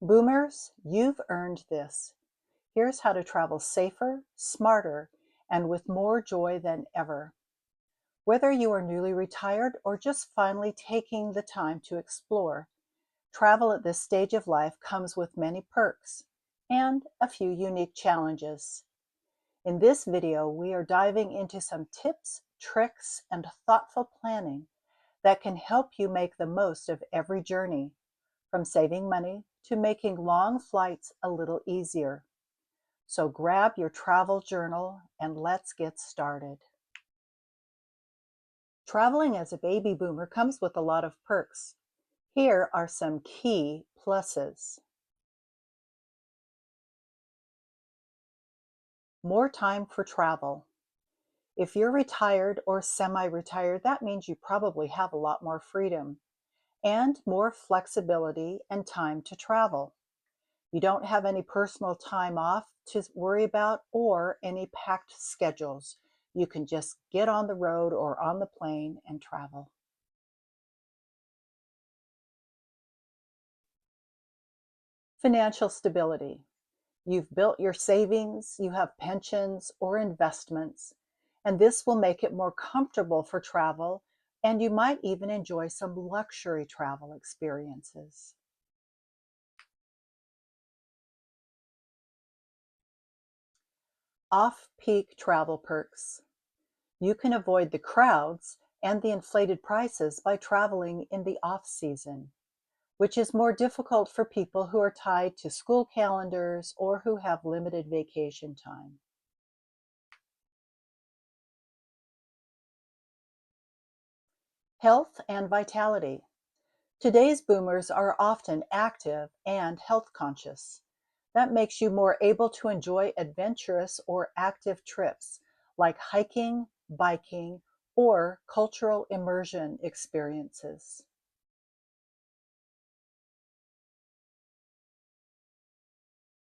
Boomers, you've earned this. Here's how to travel safer, smarter, and with more joy than ever. Whether you are newly retired or just finally taking the time to explore, travel at this stage of life comes with many perks and a few unique challenges. In this video, we are diving into some tips, tricks, and thoughtful planning that can help you make the most of every journey, from saving money to making long flights a little easier. So grab your travel journal and let's get started. Traveling as a baby boomer comes with a lot of perks. Here are some key pluses. More time for travel. If you're retired or semi-retired, that means you probably have a lot more freedom and more flexibility and time to travel. You don't have any personal time off to worry about or any packed schedules. You can just get on the road or on the plane and travel. Financial stability. You've built your savings, you have pensions or investments, and this will make it more comfortable for travel, and you might even enjoy some luxury travel experiences. Off-peak travel perks. You can avoid the crowds and the inflated prices by traveling in the off-season, which is more difficult for people who are tied to school calendars or who have limited vacation time. Health and vitality. Today's boomers are often active and health conscious. That makes you more able to enjoy adventurous or active trips like hiking, biking, or cultural immersion experiences.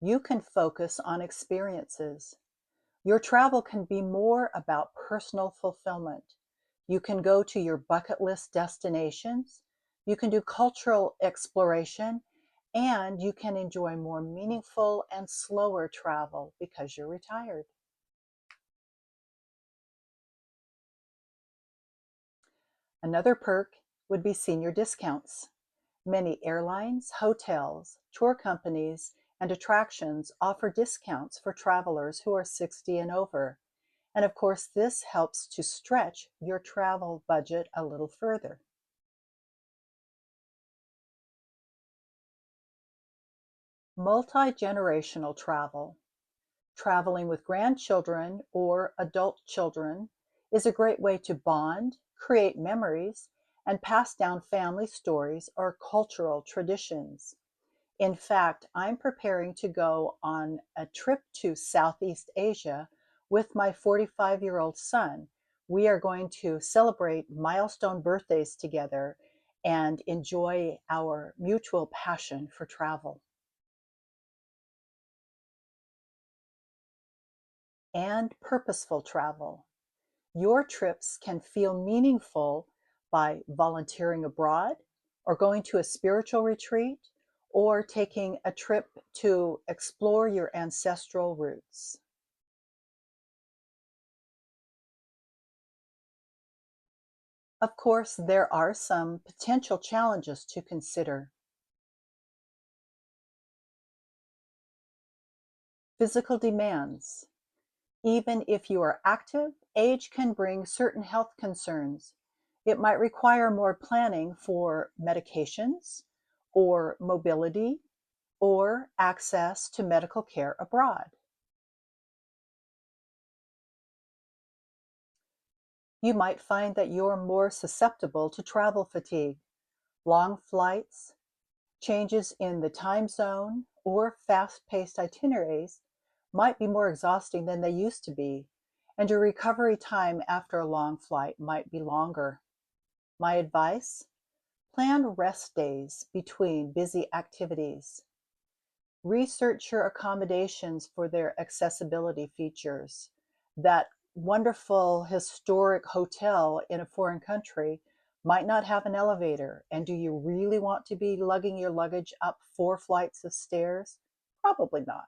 You can focus on experiences. Your travel can be more about personal fulfillment. You can go to your bucket list destinations, you can do cultural exploration, and you can enjoy more meaningful and slower travel because you're retired. Another perk would be senior discounts. Many airlines, hotels, tour companies, and attractions offer discounts for travelers who are 60 and over. And of course, this helps to stretch your travel budget a little further. Multi-generational travel. Traveling with grandchildren or adult children is a great way to bond, create memories, and pass down family stories or cultural traditions. In fact, I'm preparing to go on a trip to Southeast Asia with my 45-year-old son. We are going to celebrate milestone birthdays together and enjoy our mutual passion for travel. And purposeful travel. Your trips can feel meaningful by volunteering abroad, or going to a spiritual retreat, or taking a trip to explore your ancestral roots. Of course, there are some potential challenges to consider. Physical demands. Even if you are active, age can bring certain health concerns. It might require more planning for medications, or mobility, or access to medical care abroad. You might find that you're more susceptible to travel fatigue. Long flights, changes in the time zone, or fast-paced itineraries might be more exhausting than they used to be, and your recovery time after a long flight might be longer. My advice? Plan rest days between busy activities. Research your accommodations for their accessibility features. That wonderful historic hotel in a foreign country might not have an elevator. And do you really want to be lugging your luggage up 4 flights of stairs? Probably not.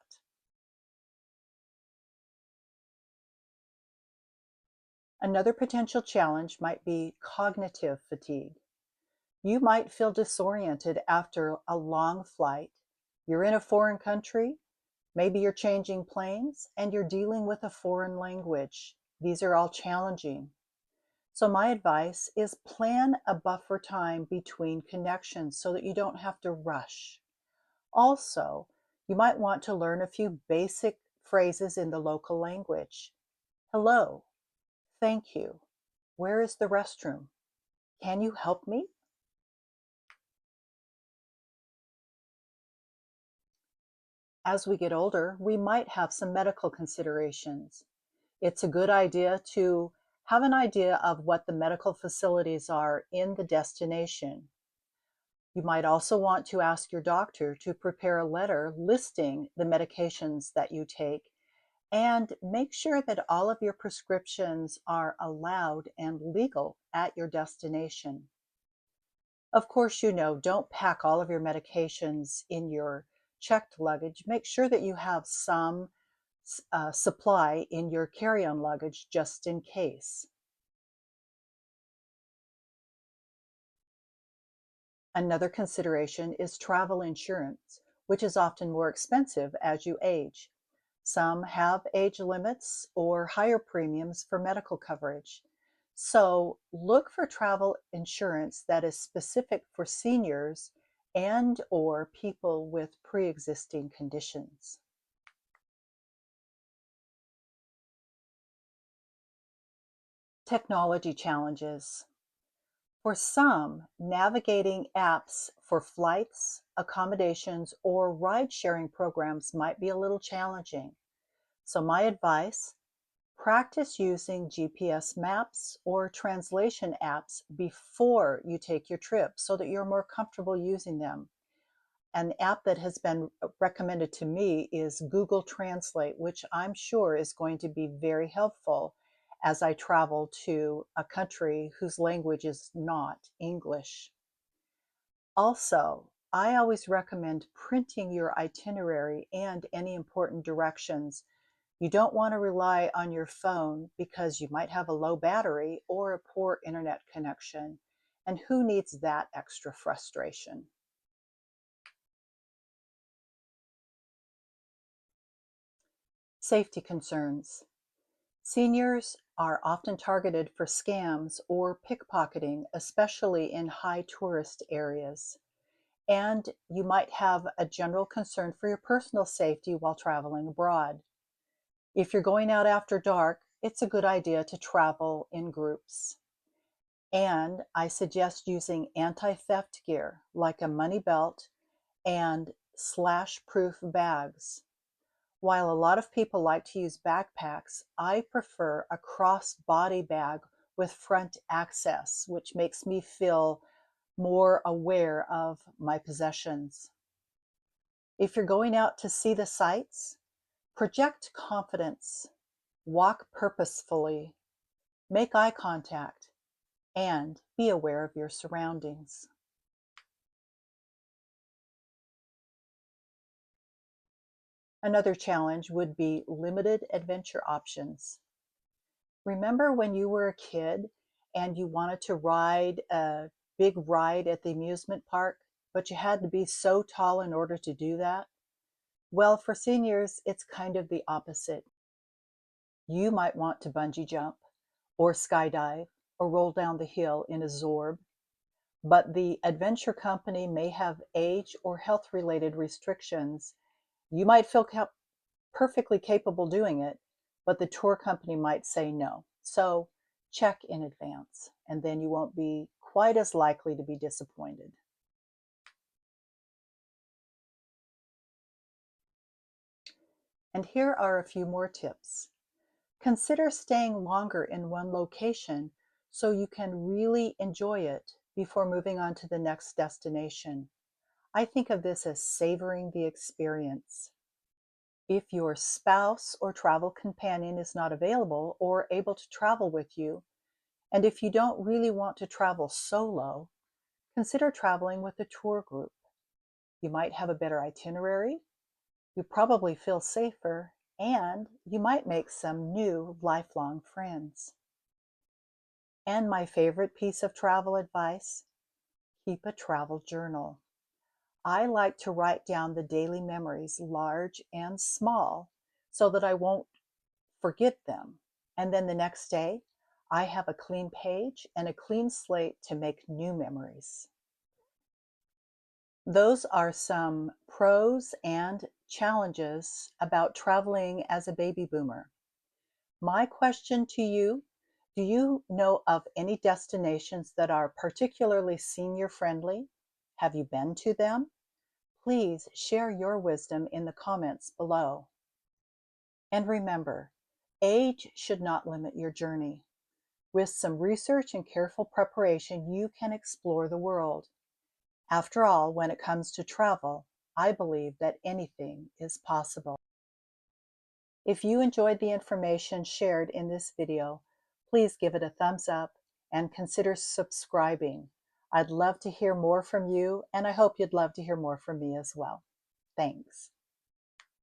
Another potential challenge might be cognitive fatigue. You might feel disoriented after a long flight. You're in a foreign country, maybe you're changing planes, and you're dealing with a foreign language. These are all challenging. So, my advice is plan a buffer time between connections so that you don't have to rush. Also, you might want to learn a few basic phrases in the local language. Hello, thank you. Where is the restroom? Can you help me? As we get older, we might have some medical considerations. It's a good idea to have an idea of what the medical facilities are in the destination. You might also want to ask your doctor to prepare a letter listing the medications that you take and make sure that all of your prescriptions are allowed and legal at your destination. Of course, don't pack all of your medications in your checked luggage. Make sure that you have some supply in your carry on luggage just in case. Another consideration is travel insurance, which is often more expensive as you age. Some have age limits or higher premiums for medical coverage. So look for travel insurance that is specific for seniors and or people with pre-existing conditions. Technology challenges. For some, navigating apps for flights, accommodations, or ride sharing programs might be a little challenging. So, my advice: practice using GPS maps or translation apps before you take your trip so that you're more comfortable using them. An app that has been recommended to me is Google Translate, which I'm sure is going to be very helpful as I travel to a country whose language is not English. Also, I always recommend printing your itinerary and any important directions. You don't want to rely on your phone because you might have a low battery or a poor internet connection. And who needs that extra frustration? Safety concerns. Seniors are often targeted for scams or pickpocketing, especially in high tourist areas. And you might have a general concern for your personal safety while traveling abroad. If you're going out after dark, it's a good idea to travel in groups. And I suggest using anti theft gear like a money belt and slash proof bags. While a lot of people like to use backpacks, I prefer a cross-body bag with front access, which makes me feel more aware of my possessions. If you're going out to see the sights, project confidence, walk purposefully, make eye contact, and be aware of your surroundings. Another challenge would be limited adventure options. Remember when you were a kid and you wanted to ride a big ride at the amusement park, but you had to be so tall in order to do that? Well, for seniors, it's kind of the opposite. You might want to bungee jump, or skydive, or roll down the hill in a Zorb, but the adventure company may have age or health related restrictions. You might feel perfectly capable doing it, but the tour company might say no. So check in advance, and then you won't be quite as likely to be disappointed. And here are a few more tips. Consider staying longer in one location so you can really enjoy it before moving on to the next destination. I think of this as savoring the experience. If your spouse or travel companion is not available or able to travel with you, And if you don't really want to travel solo, consider traveling with a tour group. You might have a better itinerary, you probably feel safer, and you might make some new lifelong friends. And my favorite piece of travel advice: keep a travel journal. I like to write down the daily memories, large and small, so that I won't forget them. And then the next day, I have a clean page and a clean slate to make new memories. Those are some pros and challenges about traveling as a baby boomer. My question to you: do you know of any destinations that are particularly senior friendly? Have you been to them? Please share your wisdom in the comments below. And remember, age should not limit your journey. With some research and careful preparation, you can explore the world. After all, when it comes to travel, I believe that anything is possible. If you enjoyed the information shared in this video, please give it a thumbs up and consider subscribing. I'd love to hear more from you, and I hope you'd love to hear more from me as well. Thanks.